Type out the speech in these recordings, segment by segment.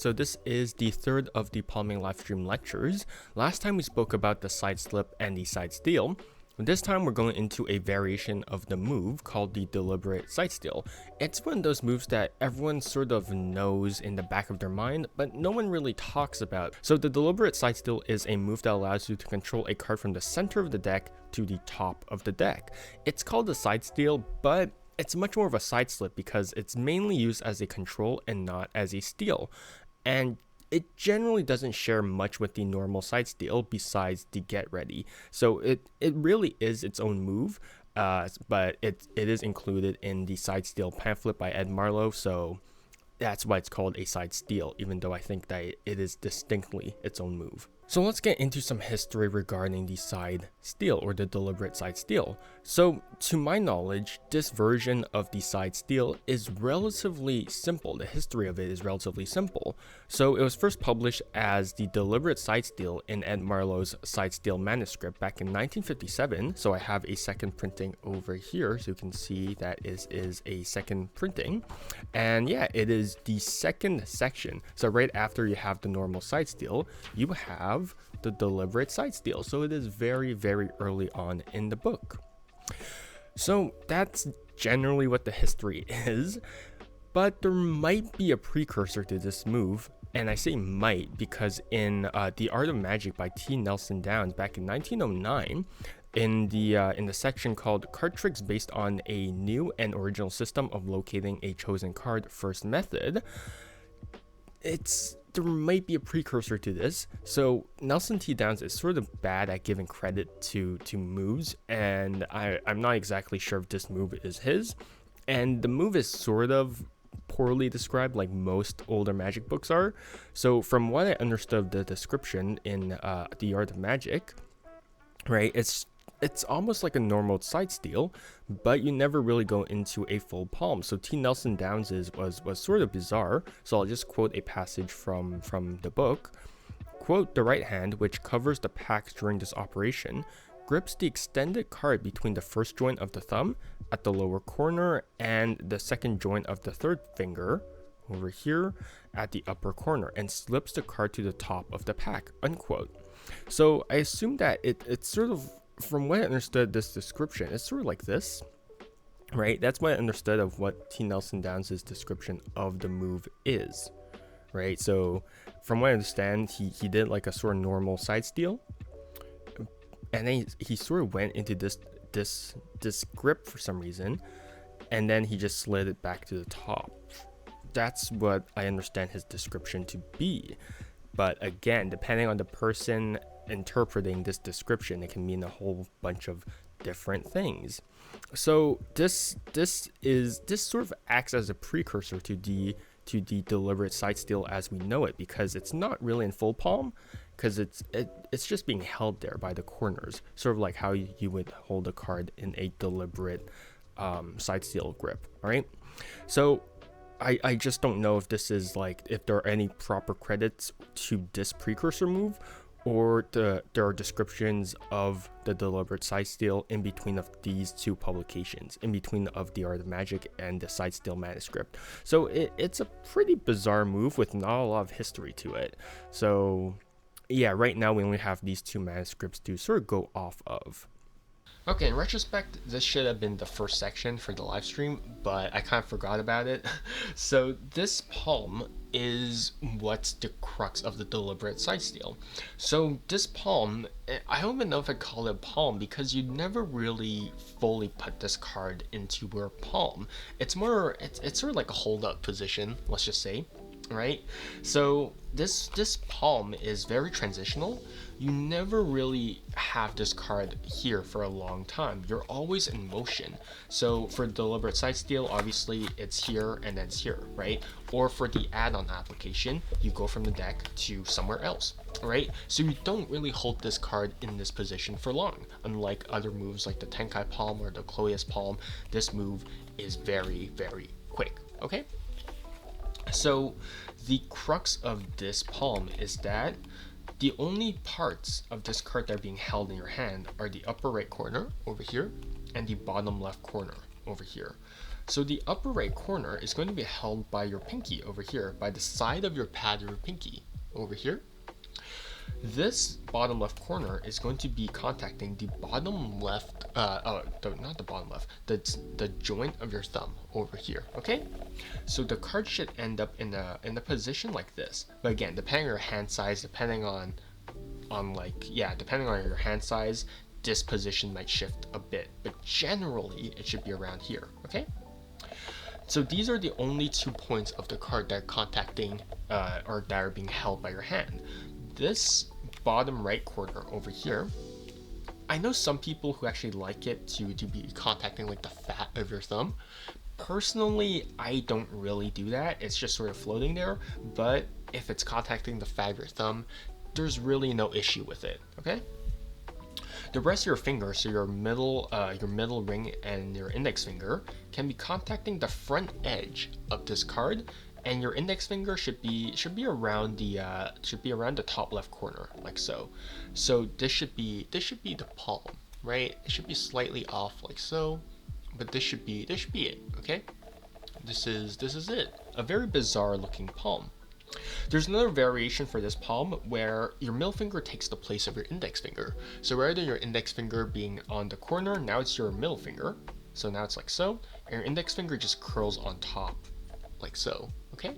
so this is the third of the palming livestream lectures. Last time we spoke about the side slip and the side steal. This time we're going into a variation of the move called the deliberate side steal. It's one of those moves that everyone sort of knows in the back of their mind, but no one really talks about. So the deliberate side steal is a move that allows you to control a card from the center of the deck to the top of the deck. It's called a side steal, but it's much more of a side slip because it's mainly used as a control and not as a steal. And it generally doesn't share much with the normal side steal besides the get ready. So it really is its own move, but it is included in the side steal pamphlet by Ed Marlowe, so that's why it's called a side steal, even though I think that it is distinctly its own move. So let's get into some history regarding the side steal or the deliberate side steal. So to my knowledge, this version of the side steal is relatively simple. The history of it is relatively simple. So it was first published as the deliberate side steal in Ed Marlowe's side steal manuscript back in 1957. So I have a second printing over here, so you can see that it is a second printing. And yeah, it is the second section. So right after you have the normal side steal, you have the deliberate side steal. So it is very, very early on in the book. So that's generally what the history is, but there might be a precursor to this move, and I say might because in The Art of Magic by T. Nelson Downs back in 1909, in the section called Card Tricks Based on a New and Original System of Locating a Chosen Card First Method, there might be a precursor to this. So Nelson T. Downs is sort of bad at giving credit to moves, and I'm not exactly sure if this move is his. And the move is sort of poorly described, like most older Magic books are. So from what I understood the description in The Art of Magic, right, it's almost like a normal side steal, but you never really go into a full palm. So T. Nelson Downs was sort of bizarre. So I'll just quote a passage from the book. Quote, "The right hand, which covers the pack during this operation, grips the extended card between the first joint of the thumb at the lower corner and the second joint of the third finger over here at the upper corner and slips the card to the top of the pack," unquote. So I assume that it's sort of, from what I understood this description, it's sort of like this, right? That's what I understood of what T. Nelson Downs' description of the move is, right? So from what I understand, he did like a sort of normal side steal, and then he sort of went into this grip for some reason, and then he just slid it back to the top. That's what I understand his description to be. But again, depending on the person interpreting this description, it can mean a whole bunch of different things. So this sort of acts as a precursor to the deliberate side steal as we know it, because it's not really in full palm, because it's just being held there by the corners, sort of like how you would hold a card in a deliberate side steal grip. All right, so I just don't know if this is like, if there are any proper credits to this precursor move, or there are descriptions of the deliberate side steal in between of these two publications, in between of The Art of Magic and the side steal manuscript. So it's a pretty bizarre move with not a lot of history to it. So yeah, right now we only have these two manuscripts to sort of go off of. Okay, in retrospect, this should have been the first section for the live stream, but I kind of forgot about it. So this palm is what's the crux of the deliberate side steal. So this palm, I don't even know if I call it palm, because you never really fully put this card into your palm. It's more, it's sort of like a hold up position, let's just say, right? So this palm is very transitional. You never really have this card here for a long time. You're always in motion. So for deliberate side steal, obviously it's here and then it's here, right? Or for the add-on application, you go from the deck to somewhere else, right? So you don't really hold this card in this position for long. Unlike other moves like the Tenkai Palm or the Cloyus Palm, this move is very, very quick, okay? So the crux of this palm is that the only parts of this card that are being held in your hand are the upper right corner over here and the bottom left corner over here. So the upper right corner is going to be held by your pinky over here, by the side of your pad of your pinky over here. This bottom left corner is going to be contacting the bottom left, not the bottom left, the joint of your thumb over here, okay? So the card should end up in a position like this. But again, depending on your hand size, depending on your hand size, this position might shift a bit, but generally it should be around here, okay? So these are the only 2 points of the card that are contacting or that are being held by your hand. This bottom right corner over here, I know some people who actually like it to be contacting like the fat of your thumb. Personally, I don't really do that. It's just sort of floating there, but if it's contacting the fat of your thumb, there's really no issue with it, okay? The rest of your fingers, so your middle ring and your index finger, can be contacting the front edge of this card, and your index finger should be around the top left corner, like so. So this should be the palm, right? It should be slightly off, like so, but this should be it, okay? This is it. A very bizarre looking palm. There's another variation for this palm where your middle finger takes the place of your index finger. So rather than your index finger being on the corner, now it's your middle finger. So now it's like so, and your index finger just curls on top, like so, okay?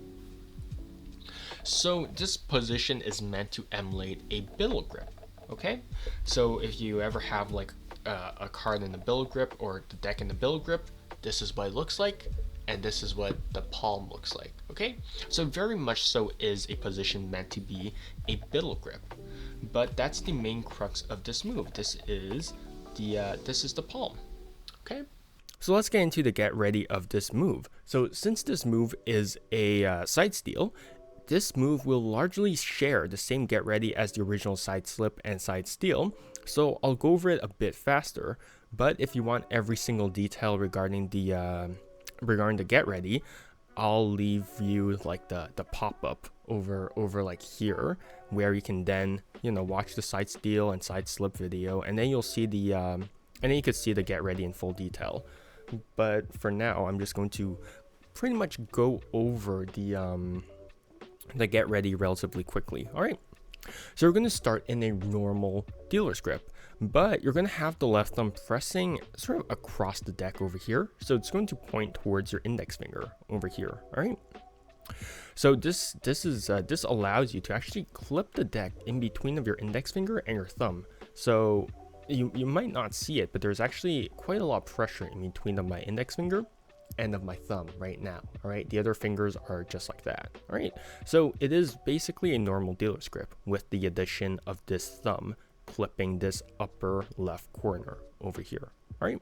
So this position is meant to emulate a billow grip, okay? So if you ever have like a card in the billow grip or the deck in the billow grip, this is what it looks like, and this is what the palm looks like, okay? So very much so is a position meant to be a billow grip, but that's the main crux of this move. This is the palm, okay? So let's get into the get ready of this move. So since this move is a side steal, this move will largely share the same get ready as the original side slip and side steal, so I'll go over it a bit faster. But if you want every single detail regarding the get ready, I'll leave you like the pop-up over like here, where you can then watch the side steal and side slip video, and then you'll see and then you could see the get ready in full detail. But for now, I'm just going to pretty much go over the get ready relatively quickly. All right, so we're going to start in a normal dealer's grip, but you're going to have the left thumb pressing sort of across the deck over here, so it's going to point towards your index finger over here. All right, so this allows you to actually clip the deck in between of your index finger and your thumb. So you might not see it, but there's actually quite a lot of pressure in between of my index finger and of my thumb right now. All right, the other fingers are just like that. All right, so it is basically a normal dealer's grip with the addition of this thumb clipping this upper left corner over here. All right,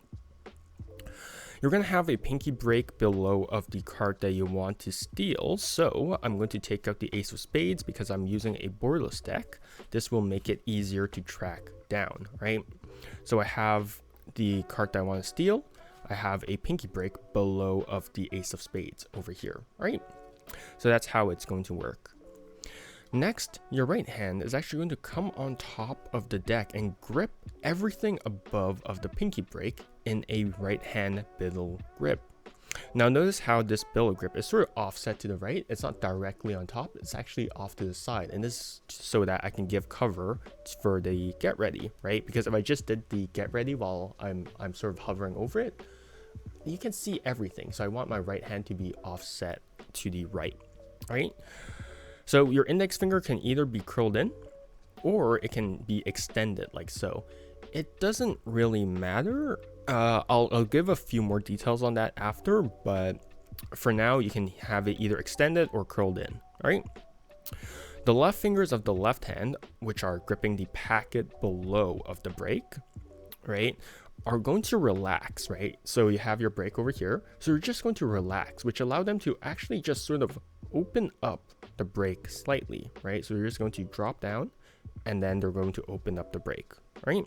you're going to have a pinky break below of the card that you want to steal. So I'm going to take out the ace of spades because I'm using a borderless deck. This will make it easier to track down, right? So I have the card that I want to steal. I have a pinky break below of the ace of spades over here, right? So that's how it's going to work. Next, your right hand is actually going to come on top of the deck and grip everything above of the pinky break in a right hand billow grip. Now notice how this billow grip is sort of offset to the right. It's not directly on top, it's actually off to the side, and this is so that I can give cover for the get ready, right? Because if I just did the get ready while I'm sort of hovering over it, you can see everything. So I want my right hand to be offset to the right, right? So your index finger can either be curled in or it can be extended like so. It doesn't really matter. I'll give a few more details on that after, but for now you can have it either extended or curled in, all right? The left fingers of the left hand, which are gripping the packet below of the break, right, are going to relax, right? So you have your break over here. So you're just going to relax, which allow them to actually just sort of open up the break slightly, right? So you're just going to drop down and then they're going to open up the break, right?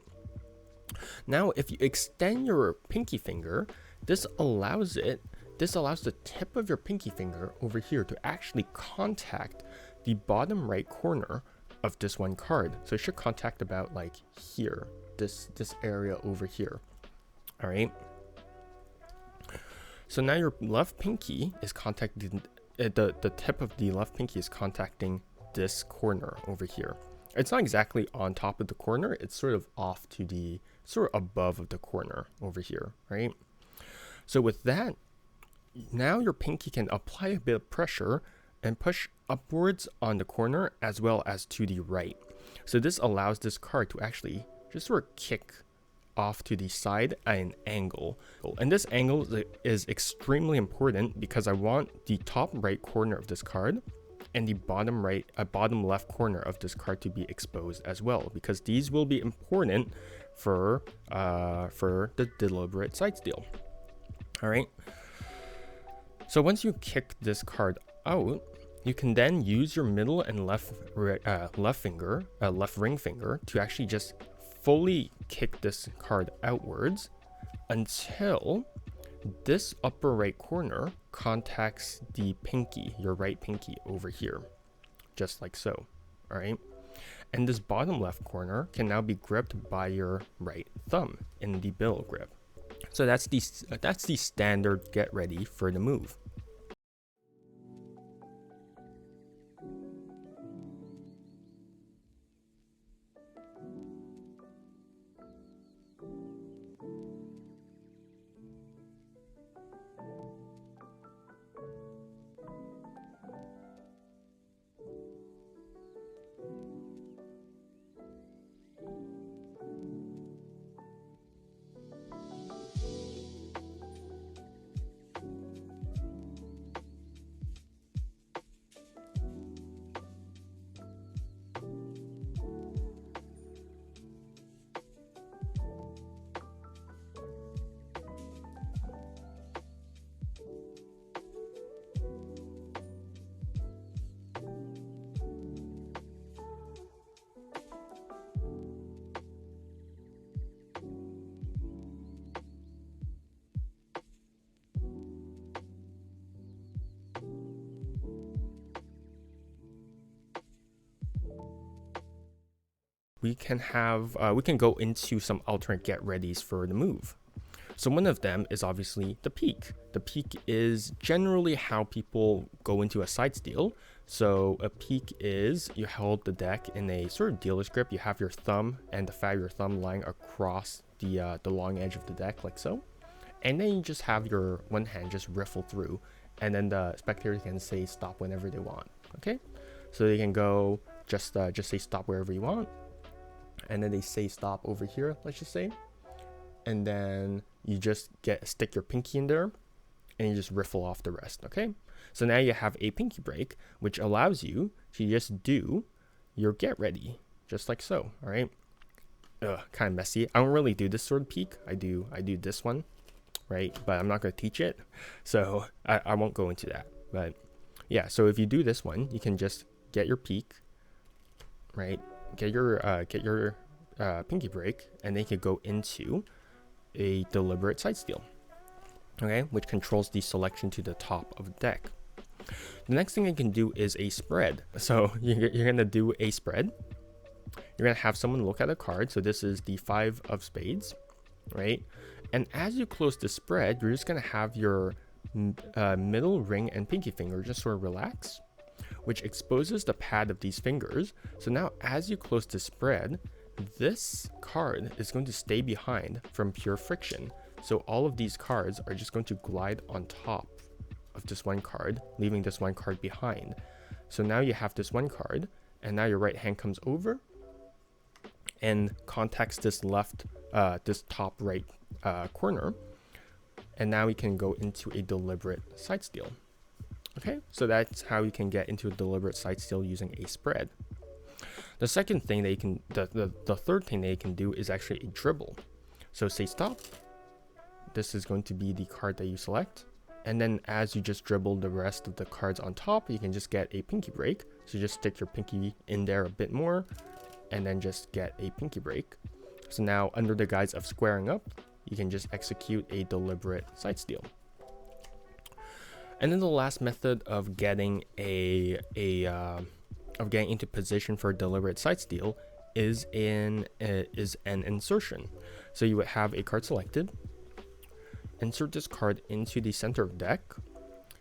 Now, if you extend your pinky finger, this allows the tip of your pinky finger over here to actually contact the bottom right corner of this one card. So it should contact about like here, this area over here. All right. So now your left pinky is contacting, the tip of the left pinky is contacting this corner over here. It's not exactly on top of the corner, it's sort of off to the, sort of above of the corner over here, right? So with that, now your pinky can apply a bit of pressure and push upwards on the corner as well as to the right. So this allows this card to actually just sort of kick off to the side at an angle. And this angle is extremely important because I want the top right corner of this card and the bottom left corner of this card to be exposed as well, because these will be important for the deliberate side steal. All right. So once you kick this card out, you can then use your middle and left ring finger to actually just fully kick this card outwards until this upper right corner contacts the pinky, your right pinky over here, just like so. All right. And this bottom left corner can now be gripped by your right thumb in the bill grip. So that's the standard get ready for the move. We can go into some alternate get readies for the move. So one of them is obviously the peek. The peek is generally how people go into a side steal. So a peek is you hold the deck in a sort of dealer's grip. You have your thumb and the fat of your thumb lying across the long edge of the deck like so. And then you just have your one hand just riffle through, and then the spectators can say stop whenever they want. Okay, so they can go just say stop wherever you want, and then they say stop over here, let's just say, and then you just stick your pinky in there, and you just riffle off the rest. Okay, so now you have a pinky break, which allows you to just do your get ready just like so. All right, kind of messy. I don't really do this sort of peek. I do this one, right? But I'm not going to teach it, so I won't go into that. But yeah, so if you do this one, you can just get your peek, right? Get your pinky break, and then you can go into a deliberate side steal, okay, which controls the selection to the top of the deck. The next thing you can do is a spread. So you're gonna do a spread. You're gonna have someone look at a card. So this is the 5 of spades, right? And as you close the spread, you're just gonna have your middle ring and pinky finger just sort of relax, which exposes the pad of these fingers. So now as you close the spread, this card is going to stay behind from pure friction. So all of these cards are just going to glide on top of this one card, leaving this one card behind. So now you have this one card, and now your right hand comes over and contacts this this top right corner, and now we can go into a deliberate side steal. Okay, so that's how you can get into a deliberate side steal using a spread. The second thing that you can, the third thing that you can do is actually a dribble. So say stop. This is going to be the card that you select. And then as you just dribble the rest of the cards on top, you can just get a pinky break. So just stick your pinky in there a bit more, and then just get a pinky break. So now under the guise of squaring up, you can just execute a deliberate side steal. And then the last method of getting getting into position for a deliberate side steal is an insertion. So you would have a card selected. insert this card into the center of the deck,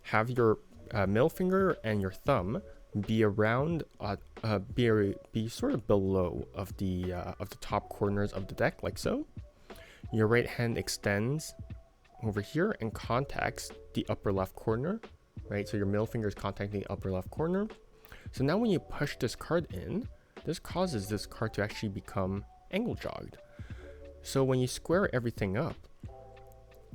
have your middle finger and your thumb be around, be sort of below of the top corners of the deck, like so. Your right hand extends over here and contacts the upper left corner, right? So your middle finger is contacting the upper left corner. So now when you push this card in, this causes this card to actually become angle jogged. So when you square everything up,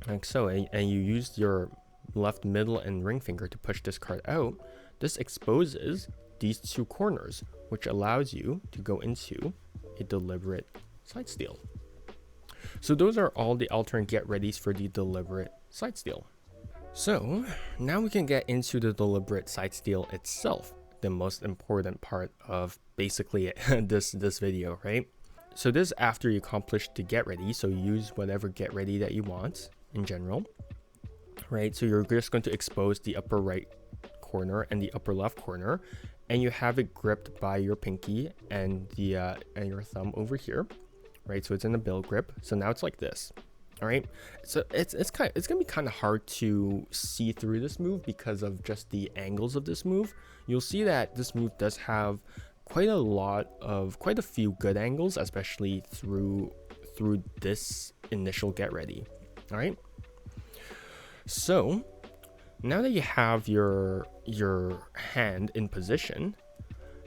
like so, and you use your left middle and ring finger to push this card out, this exposes these two corners, which allows you to go into a deliberate side steal. So those are all the alternate get readies for the deliberate side steal. So now we can get into the deliberate side steal itself, the most important part of basically this video, right? So this is after you accomplish the get ready, so use whatever get ready that you want in general, right? So you're just going to expose the upper right corner and the upper left corner, and you have it gripped by your pinky and the and your thumb over here, right? So it's in a bill grip. So now it's like this. All right, so it's gonna be kind of hard to see through this move because of just the angles of this move. You'll see that this move does have quite a few good angles, especially through this initial get ready. All right, so now that you have your hand in position,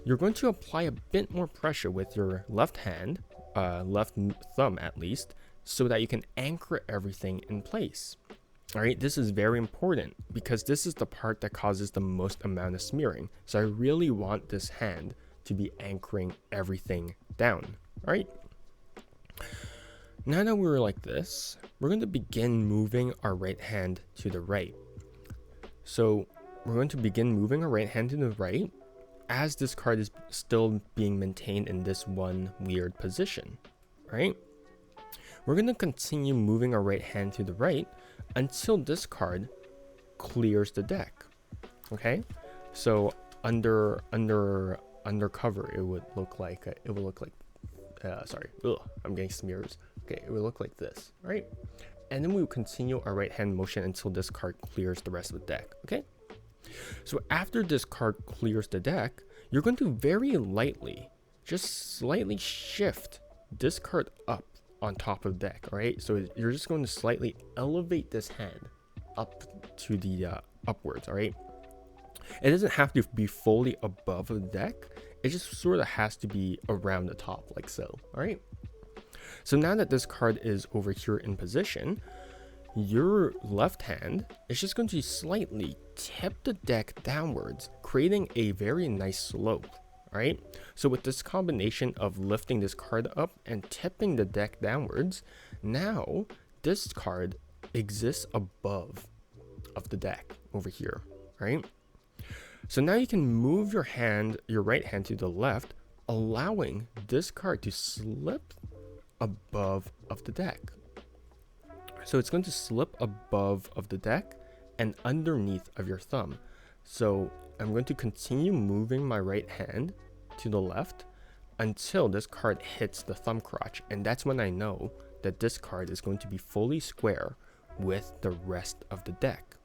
you're going to apply a bit more pressure with your left hand, left thumb at least, so that you can anchor everything in place. All right, this is very important because this is the part that causes the most amount of smearing. So I really want this hand to be anchoring everything down. All right. Now that we're like this, we're going to begin moving our right hand to the right. So we're going to begin moving our right hand to the right as this card is still being maintained in this one weird position, right? We're going to continue moving our right hand to the right until this card clears the deck. Okay, so under cover it would look like sorry, I'm getting smears. Okay, it would look like this, right? And then we will continue our right hand motion until this card clears the rest of the deck. Okay, so after this card clears the deck, you're going to very lightly, just slightly shift this card up on top of the deck. All right, so you're just going to slightly elevate this hand up to the upwards. All right, it doesn't have to be fully above the deck, it just sort of has to be around the top, like so. All right, so now that this card is over here in position, your left hand is just going to slightly tip the deck downwards, creating a very nice slope. Right? So with this combination of lifting this card up and tipping the deck downwards, now this card exists above of the deck over here, right? So now you can move your right hand to the left, allowing this card to slip above of the deck. So it's going to slip above of the deck and underneath of your thumb. So I'm going to continue moving my right hand to the left until this card hits the thumb crotch, and that's when I know that this card is going to be fully square with the rest of the deck.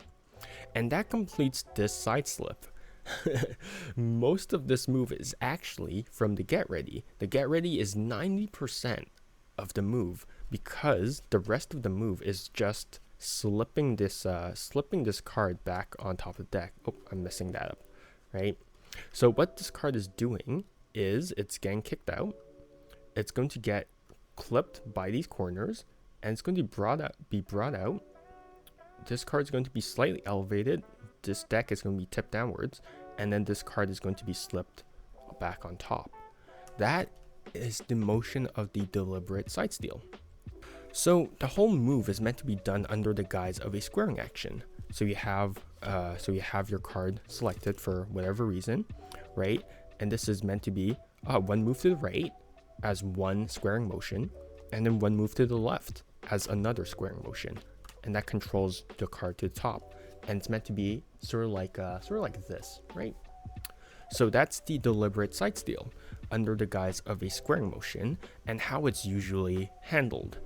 And that completes this side slip. Most of this move is actually from the get ready. The get ready is 90% of the move because the rest of the move is just slipping this card back on top of the deck. Oh, I'm messing that up, right? So what this card is doing is it's getting kicked out. It's going to get clipped by these corners, and it's going to be brought out. This card is going to be slightly elevated. This deck is going to be tipped downwards, and then this card is going to be slipped back on top. That is the motion of the deliberate side steal. So the whole move is meant to be done under the guise of a squaring action. So you have your card selected for whatever reason, right? And this is meant to be one move to the right as one squaring motion, and then one move to the left as another squaring motion, and that controls the card to the top. And it's meant to be sort of like this, right? So that's the deliberate side steal under the guise of a squaring motion and how it's usually handled.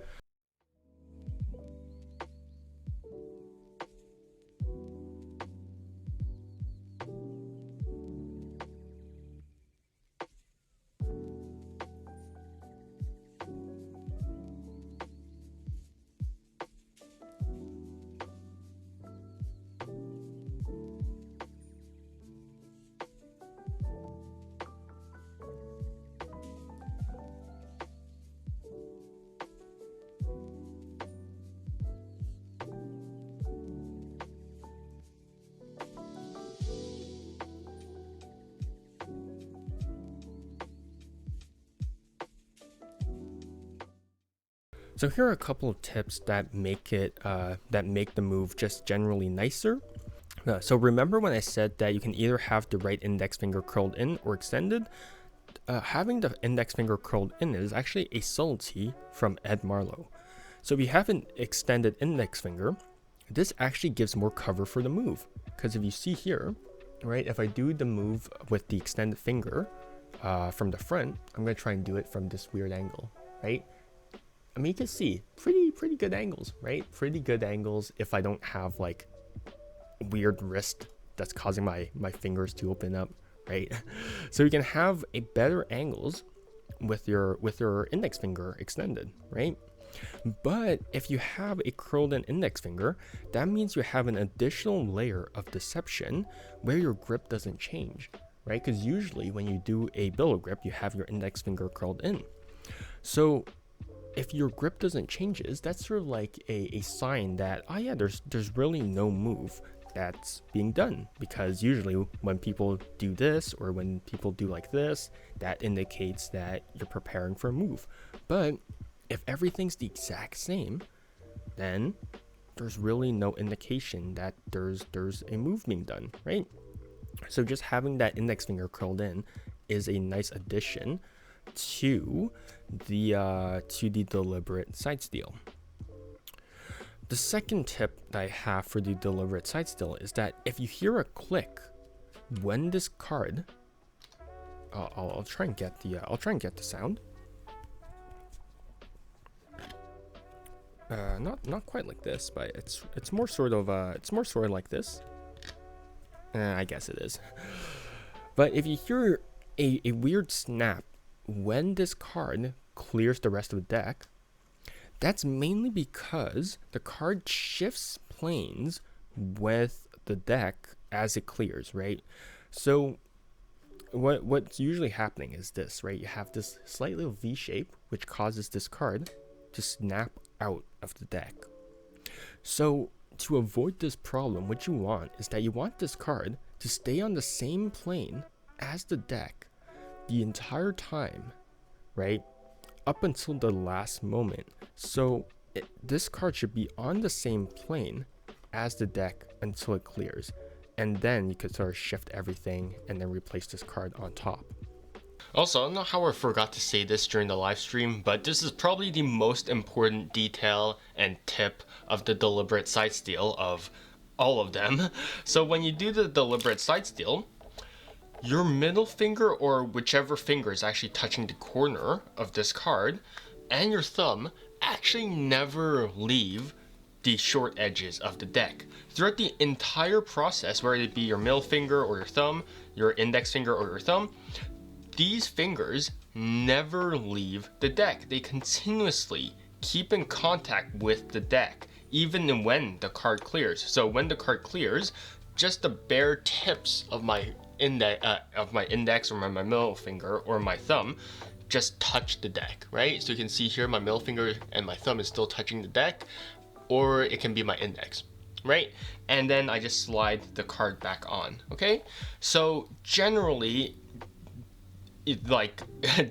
So here are a couple of tips that make the move just generally nicer. So remember when I said that you can either have the right index finger curled in or extended? Having the index finger curled in is actually a subtlety from Ed Marlowe. So if you have an extended index finger, this actually gives more cover for the move. Because if you see here, right, if I do the move with the extended finger from the front, I'm going to try and do it from this weird angle, right? I mean, you can see pretty good angles, right? Pretty good angles if I don't have like weird wrist that's causing my fingers to open up, right? So you can have a better angles with your index finger extended, right? But if you have a curled in index finger, that means you have an additional layer of deception where your grip doesn't change, right? Because usually when you do a billow grip, you have your index finger curled in. So if your grip doesn't changes, that's sort of like a sign that, oh yeah, there's really no move that's being done, because usually when people do this or when people do like this, that indicates that you're preparing for a move. But if everything's the exact same, then there's really no indication that there's a move being done, right? So just having that index finger curled in is a nice addition to the deliberate side steal. The second tip that I have for the deliberate side steal is that if you hear a click when this card, I'll try and get the sound. Not quite like this, but it's more sort of like this. I guess it is. But if you hear a weird snap when this card clears the rest of the deck, that's mainly because the card shifts planes with the deck as it clears, right? So what's usually happening is this, right? You have this slight little V shape, which causes this card to snap out of the deck. So to avoid this problem, what you want is that you want this card to stay on the same plane as the deck the entire time, right? Up until the last moment. So this card should be on the same plane as the deck until it clears. And then you could sort of shift everything and then replace this card on top. Also, I don't know how I forgot to say this during the live stream, but this is probably the most important detail and tip of the deliberate side steal of all of them. So when you do the deliberate side steal, your middle finger or whichever finger is actually touching the corner of this card and your thumb actually never leave the short edges of the deck. Throughout the entire process, whether it be your middle finger or your thumb, your index finger or your thumb, these fingers never leave the deck. They continuously keep in contact with the deck, even when the card clears. So when the card clears, just the bare tips of my index or my middle finger or my thumb just touch the deck, right? So you can see here my middle finger and my thumb is still touching the deck, or it can be my index, right? And then I just slide the card back on, okay? So generally, like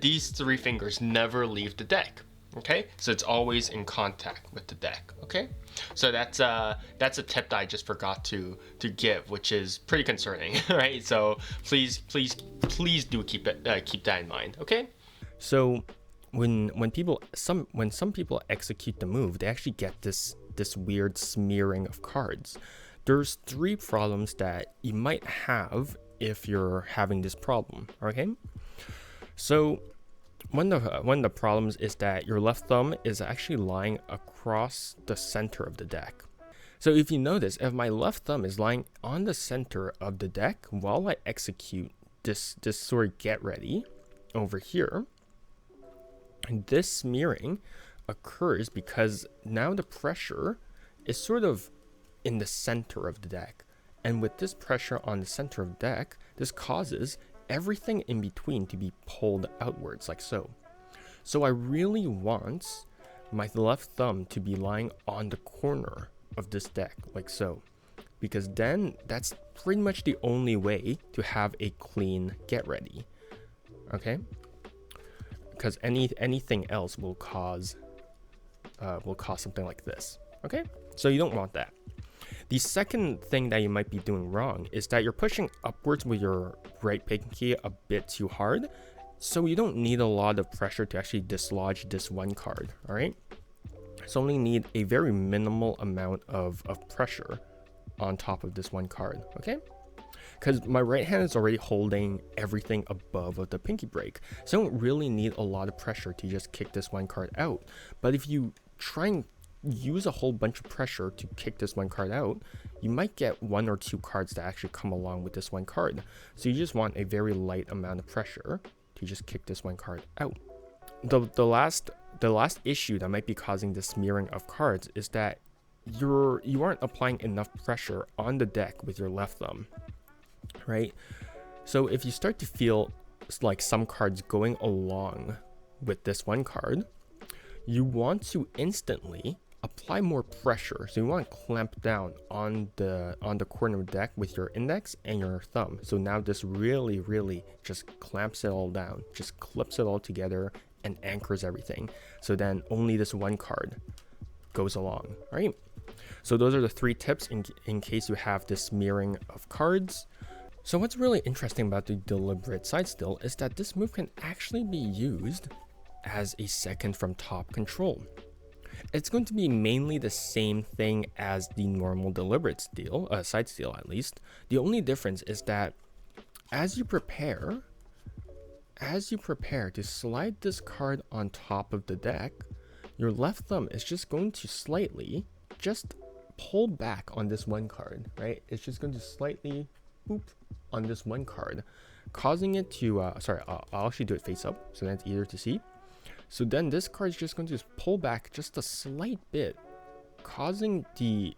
these three fingers never leave the deck, okay? So it's always in contact with the deck, okay? So that's a tip that I just forgot to give, which is pretty concerning, right? So please do keep that in mind, okay? So when some people execute the move, they actually get this weird smearing of cards. There's three problems that you might have if you're having this problem, okay? So one of the problems is that your left thumb is actually lying across the center of the deck. So if you notice, if my left thumb is lying on the center of the deck while I execute this sort of get ready over here, this smearing occurs because now the pressure is sort of in the center of the deck. And with this pressure on the center of the deck, this causes everything in between to be pulled outwards like so. So I really want my left thumb to be lying on the corner of this deck like so, because then that's pretty much the only way to have a clean get ready, okay? Because anything else will cause will cost something like this. Okay, so you don't want that. The second thing that you might be doing wrong is that you're pushing upwards with your right pinky a bit too hard. So you don't need a lot of pressure to actually dislodge this one card, all right? So only need a very minimal amount of pressure on top of this one card, okay? Because my right hand is already holding everything above of the pinky break. So I don't really need a lot of pressure to just kick this one card out. But if you try and use a whole bunch of pressure to kick this one card out, you might get 1 or 2 cards that actually come along with this one card. So you just want a very light amount of pressure to just kick this one card out. The last issue that might be causing the smearing of cards is that you aren't applying enough pressure on the deck with your left thumb, right? So if you start to feel like some cards going along with this one card, you want to instantly apply more pressure. So you want to clamp down on the corner of the deck with your index and your thumb. So now this really just clamps it all down, just clips it all together and anchors everything. So then only this one card goes along, right? So those are the 3 tips in case you have this smearing of cards. So what's really interesting about the deliberate side steal is that this move can actually be used as a second from top control. It's going to be mainly the same thing as the normal deliberate steal, side steal at least. The only difference is that as you prepare to slide this card on top of the deck, your left thumb is just going to slightly just pull back on this one card, right? It's just going to slightly boop on this one card, causing it to, I'll actually do it face up so that's easier to see. So then this card is just going to pull back just a slight bit, causing the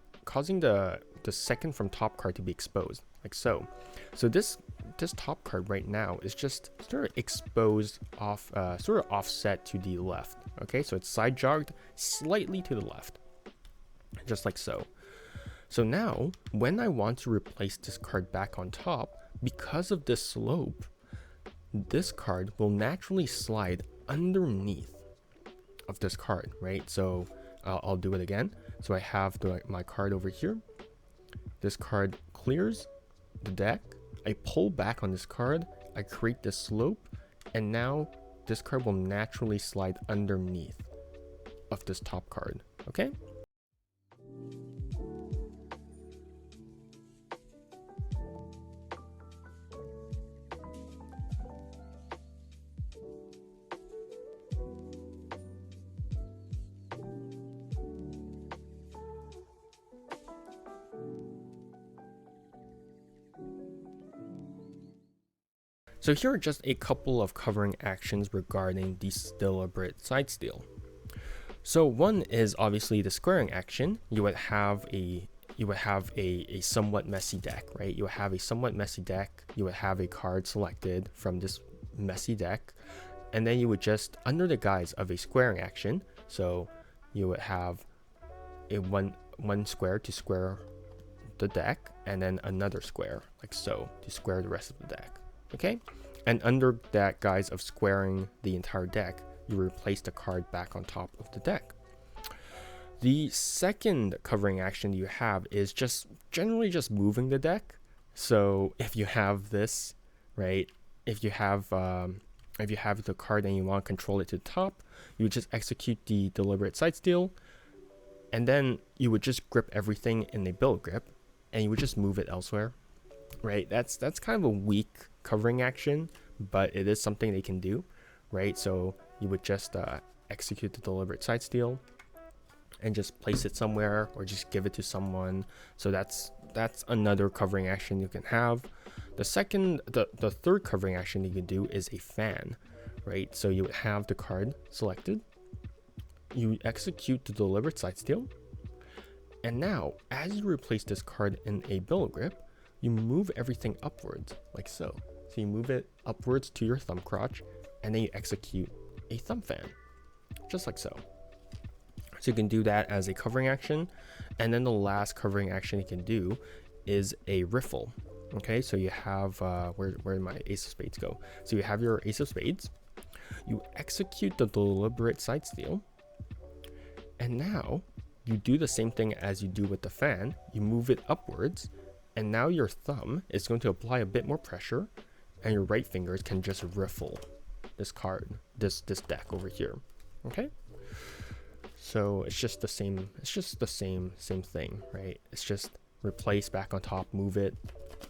second from top card to be exposed, like so. So this top card right now is just sort of exposed off, sort of offset to the left. Okay, so it's side jogged slightly to the left, just like so. So now when I want to replace this card back on top, because of this slope, this card will naturally slide underneath of this card, right? So I'll do it again. So I have my card over here. This card clears the deck. I pull back on this card. I create this slope, and now this card will naturally slide underneath of this top card. Okay. So here are just a couple of covering actions regarding the deliberate side steal. So one is obviously the squaring action. You would have a somewhat messy deck, right? You would have a somewhat messy deck. You would have a card selected from this messy deck, and then you would just, under the guise of a squaring action, so you would have a one square to square the deck, and then another square, like so, to square the rest of the deck. Okay, and under that guise of squaring the entire deck, you replace the card back on top of the deck. The second covering action you have is just generally just moving the deck. So if you have this, right, if you have the card and you want to control it to the top, you would just execute the deliberate side steal, and then you would just grip everything in a billet grip, and you would just move it elsewhere, right? That's kind of a weak covering action, but it is something they can do, right? So you would just execute the deliberate side steal and just place it somewhere, or just give it to someone. So that's another covering action you can have. The third covering action you can do is a fan, right? So you would have the card selected, you execute the deliberate side steal, and now as you replace this card in a billet grip, you move everything upwards, like so. So you move it upwards to your thumb crotch, and then you execute a thumb fan, just like so. So you can do that as a covering action. And then the last covering action you can do is a riffle. Okay, so you have, where did my ace of spades go? So you have your ace of spades, you execute the deliberate side steal, And now you do the same thing as you do with the fan. You move it upwards, and now your thumb is going to apply a bit more pressure, and your right fingers can just riffle this card, this deck over here. Okay? So it's just the same, same thing, right? It's just replace, back on top, move it,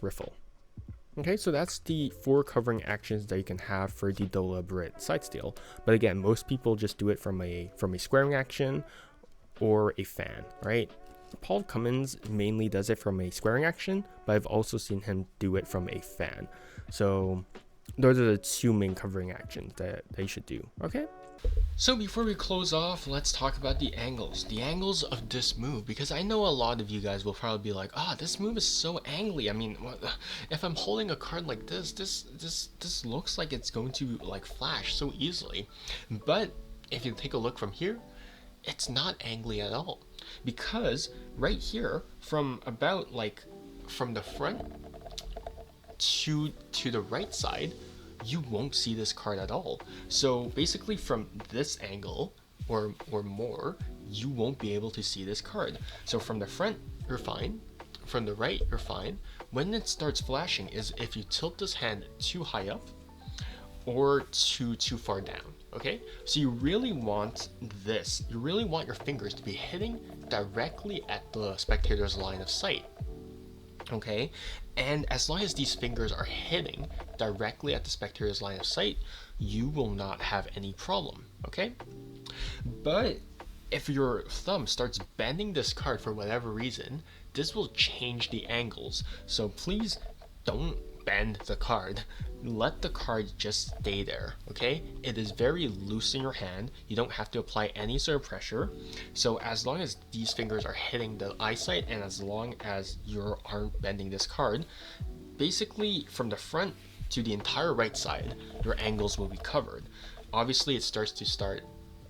riffle. Okay, so that's the 4 covering actions that you can have for the deliberate side steal. But again, most people just do it from a squaring action or a fan, right? Paul Cummins mainly does it from a squaring action, but I've also seen him do it from a fan. So those are the 2 main covering actions that you should do, okay? So before we close off, let's talk about the angles. The angles of this move, because I know a lot of you guys will probably be like, this move is so angly. I mean, if I'm holding a card like this looks like it's going to like flash so easily. But if you take a look from here, it's not angly at all. Because right here, from about like from the front to the right side, you won't see this card at all. So basically from this angle or more, you won't be able to see this card. So from the front, you're fine. From the right, you're fine. When it starts flashing is if you tilt this hand too high up or too far down. Okay, so you really want this. You really want your fingers to be hitting directly at the spectator's line of sight. Okay, and as long as these fingers are hitting directly at the spectator's line of sight, you will not have any problem. Okay, but if your thumb starts bending this card for whatever reason, this will change the angles. So please don't bend the card. Let the card just stay there, okay? It is very loose in your hand. You don't have to apply any sort of pressure. So as long as these fingers are hitting the eyesight and as long as you aren't bending this card, basically from the front to the entire right side, your angles will be covered. Obviously, it starts to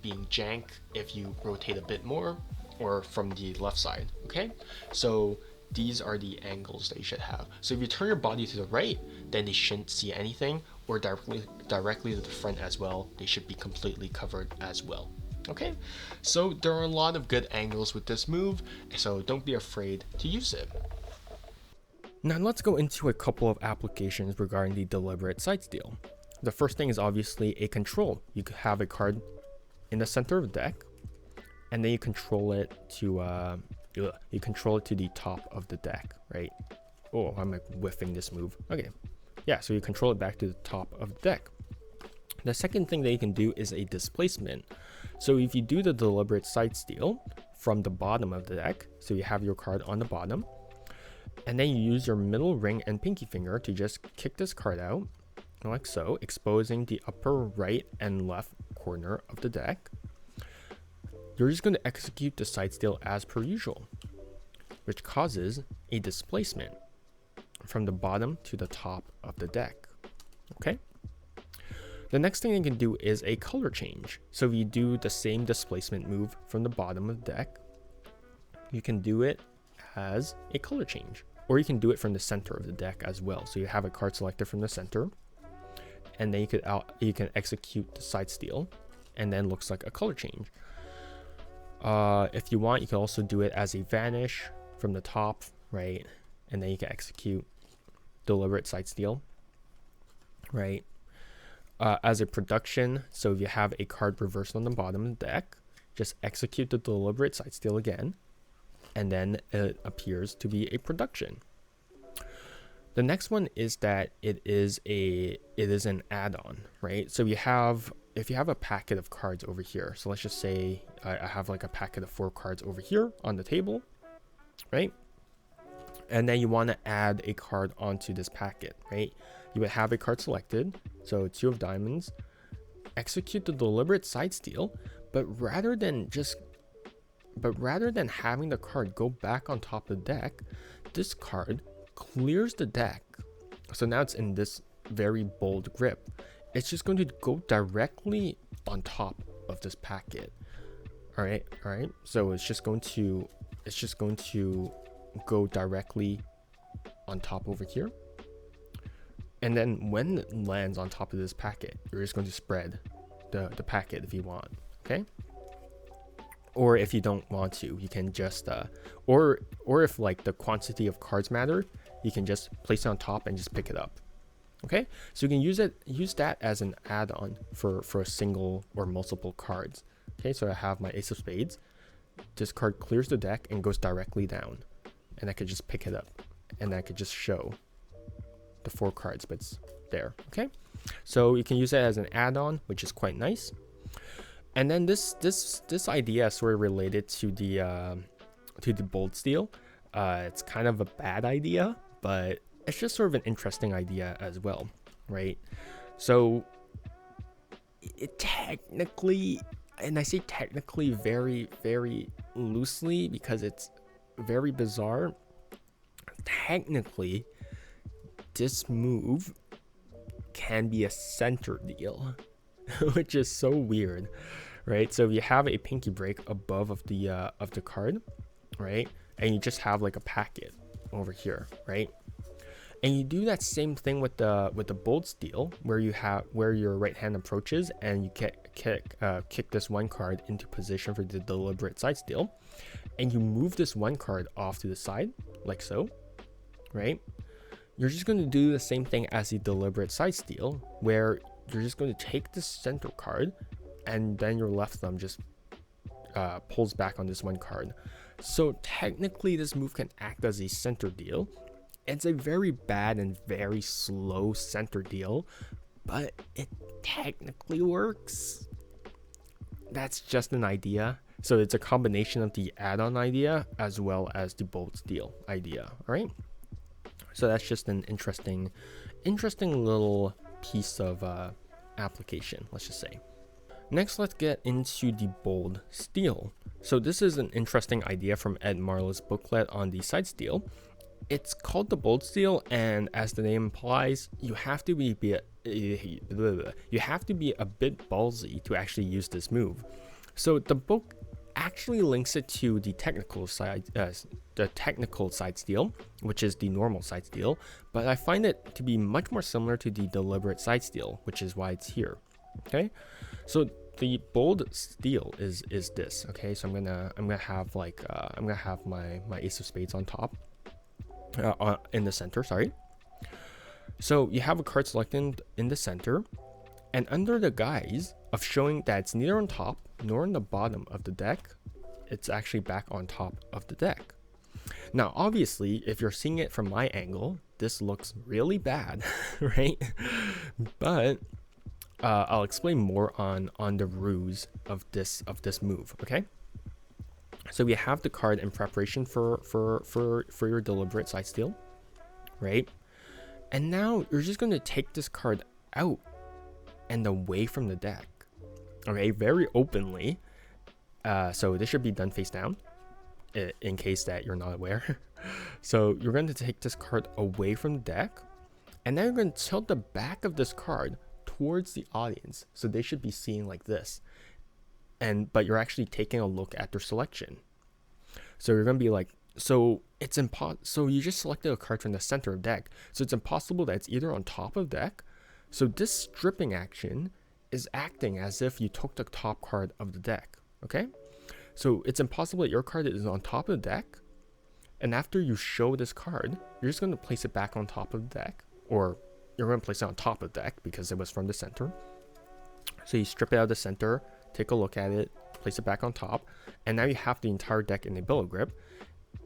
being jank if you rotate a bit more or from the left side, okay? So these are the angles that you should have. So if you turn your body to the right, then they shouldn't see anything, or directly to the front as well, they should be completely covered as well. Okay, so there are a lot of good angles with this move, so don't be afraid to use it. Now let's go into a couple of applications regarding the deliberate side steal. The first thing is obviously a control. You could have a card in the center of the deck, and then you control it to the top of the deck, right? Oh, I'm like whiffing this move. Okay, yeah, so you control it back to the top of the deck. The second thing that you can do is a displacement. So if you do the deliberate side steal from the bottom of the deck, so you have your card on the bottom, and then you use your middle ring and pinky finger to just kick this card out, like so, exposing the upper right and left corner of the deck. You're just going to execute the side steal as per usual, which causes a displacement from the bottom to the top of the deck. Okay? The next thing you can do is a color change. So if you do the same displacement move from the bottom of the deck, you can do it as a color change, or you can do it from the center of the deck as well. So you have a card selected from the center, and then you can execute the side steal, and then looks like a color change. If you want, you can also do it as a vanish from the top, right? And then you can execute deliberate side steal, right? As a production, so if you have a card reversed on the bottom of the deck, just execute the deliberate side steal again, and then it appears to be a production. The next one is that it is an add-on, right? So if you have a packet of cards over here, so let's just say I have like a packet of 4 cards over here on the table, right? And then you want to add a card onto this packet, right? You would have a card selected, so 2 of diamonds, execute the deliberate side steal, but rather than having the card go back on top of the deck, this card clears the deck. So now it's in this very bold grip. It's just going to go directly on top of this packet. All right. So it's just going to go directly on top over here. And then when it lands on top of this packet, you're just going to spread the packet if you want. Okay. Or if you don't want to, you can just or if like the quantity of cards matter, you can just place it on top and just pick it up. Okay, so you can use that as an add-on for a single or multiple cards. Okay, so I have my ace of spades. This card clears the deck and goes directly down, and I could just pick it up, and I could just show the 4 cards, but it's there. Okay, so you can use it as an add-on, which is quite nice. And then this idea is sort of related to the bold steel. It's kind of a bad idea, but it's just sort of an interesting idea as well, right? So it technically, and I say technically very, very loosely because it's very bizarre. Technically, this move can be a center deal, which is so weird, right? So if you have a pinky break above of the card, right, and you just have like a packet over here, right, and you do that same thing with the bold steel, where your right hand approaches and you kick this one card into position for the deliberate side steal, and you move this one card off to the side like so, right? You're just going to do the same thing as the deliberate side steal, where you're just going to take the center card, and then your left thumb just pulls back on this one card. So technically, this move can act as a center deal. It's a very bad and very slow center deal, but it technically works. That's just an idea. So it's a combination of the add-on idea as well as the bold steel idea. All right. So that's just an interesting little piece of application, let's just say. Next, let's get into the bold steel. So this is an interesting idea from Ed Marla's booklet on the side steal. It's called the bold steel, and as the name implies, you have to be a bit ballsy to actually use this move. So the book actually links it to the technical side steal, which is the normal side steal, but I find it to be much more similar to the deliberate side steal, which is why it's here. Okay, so the bold steel is this. Okay, so I'm gonna have like I'm gonna have my ace of spades on top, in the center. Sorry. So you have a card selected in the center, and under the guise of showing that it's neither on top nor on the bottom of the deck, it's actually back on top of the deck. Now, obviously, if you're seeing it from my angle, this looks really bad, right? But I'll explain more on the ruse of this move. Okay. So we have the card in preparation for your deliberate side steal, right? And now you're just going to take this card out and away from the deck, okay, very openly. So this should be done face down, in case that you're not aware. So you're going to take this card away from the deck, and then you're going to tilt the back of this card towards the audience, so they should be seeing like this. But you're actually taking a look at their selection. So you're going to be like, so it's so you just selected a card from the center of deck, so it's impossible that it's either on top of deck. So this stripping action is acting as if you took the top card of the deck. Okay, so it's impossible that your card is on top of the deck, and after you show this card, you're just going to place it back on top of the deck, or you're going to place it on top of the deck because it was from the center. So you strip it out of the center, take a look at it, place it back on top, and now you have the entire deck in a billow grip,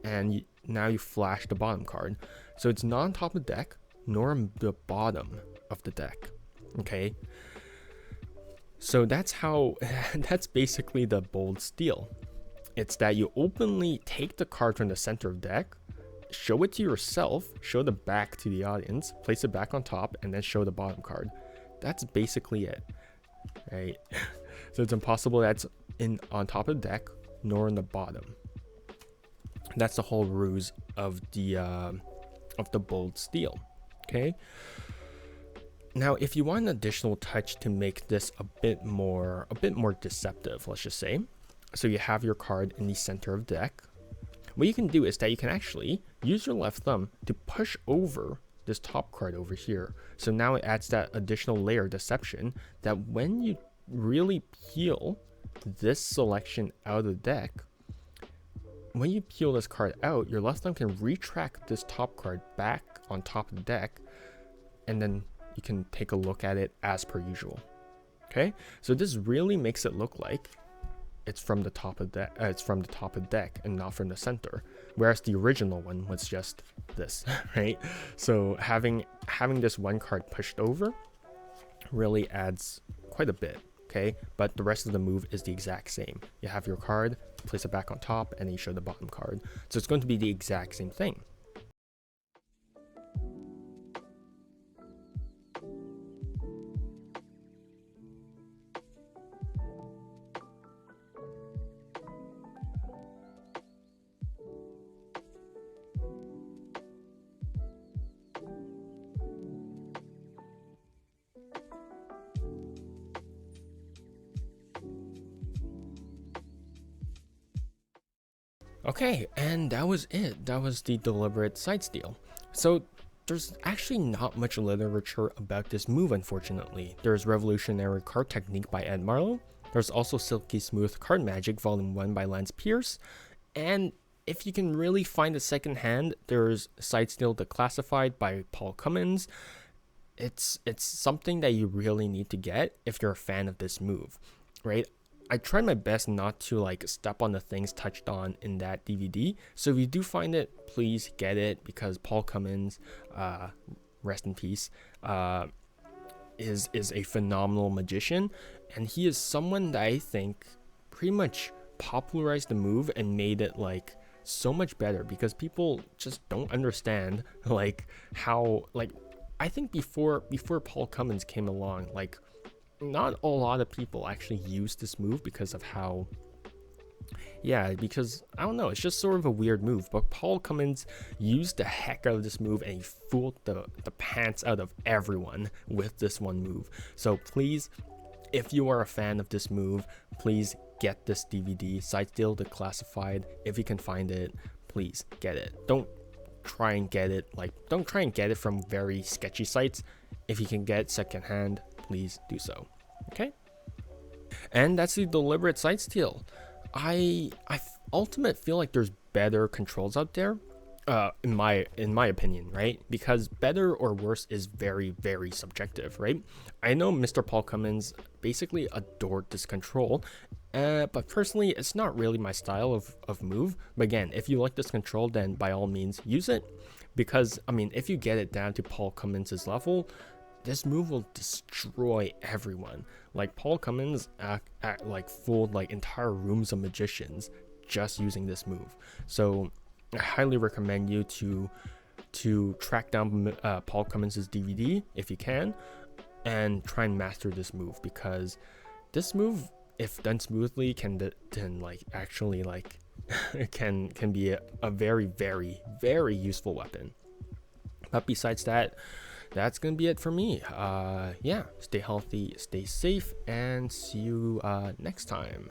and now you flash the bottom card. So it's not on top of the deck, nor on the bottom of the deck. Okay, so that's basically the bold steal. It's that you openly take the card from the center of deck, show it to yourself, show the back to the audience, place it back on top, and then show the bottom card. That's basically it, right? So it's impossible that's on top of the deck nor on the bottom. That's the whole ruse of the bold steal. Okay. Now, if you want an additional touch to make this a bit more deceptive, let's just say, so you have your card in the center of the deck, what you can do is that you can actually use your left thumb to push over this top card over here. So now it adds that additional layer of deception that when you really peel this selection out of the deck, when you peel this card out, your left thumb can retract this top card back on top of the deck, and then you can take a look at it as per usual. Okay, so this really makes it look like it's from the top of the deck and not from the center, whereas the original one was just this, right? So having this one card pushed over really adds quite a bit. Okay, but the rest of the move is the exact same. You have your card, place it back on top, and then you show the bottom card. So it's going to be the exact same thing. Okay, and that was it. That was the deliberate side steal. So there's actually not much literature about this move, unfortunately. There's Revolutionary Card Technique by Ed Marlowe. There's also Silky Smooth Card Magic Volume 1 by Lance Pierce. And if you can really find a second hand, there's Side Steal Declassified by Paul Cummins. It's something that you really need to get if you're a fan of this move, right? I tried my best not to like step on the things touched on in that DVD. So if you do find it, please get it, because Paul Cummins, rest in peace, is a phenomenal magician, and he is someone that I think pretty much popularized the move and made it like so much better, because people just don't understand like how, like, I think before Paul Cummins came along, like, not a lot of people actually use this move because of how, because I don't know, it's just sort of a weird move. But Paul Cummins used the heck out of this move, and he fooled the pants out of everyone with this one move. So please, if you are a fan of this move, please get this DVD, Side Steal Declassified. If you can find it, please get it. Don't try and get it from very sketchy sites. If you can get it secondhand, please do so. Okay, and that's the deliberate side steal. I ultimate feel like there's better controls out there, in my opinion, right? Because better or worse is very, very subjective, right? I know Mr. Paul Cummins basically adored this control, but personally, it's not really my style of move. But again, if you like this control, then by all means use it, because I mean, if you get it down to Paul Cummins' level, this move will destroy everyone. Like, Paul Cummins like fooled like entire rooms of magicians just using this move. So I highly recommend you to track down Paul Cummins' DVD if you can, and try and master this move, because this move, if done smoothly, can like actually like can be a very, very, very useful weapon. But besides that, that's gonna be it for me. Stay healthy, stay safe, and see you next time.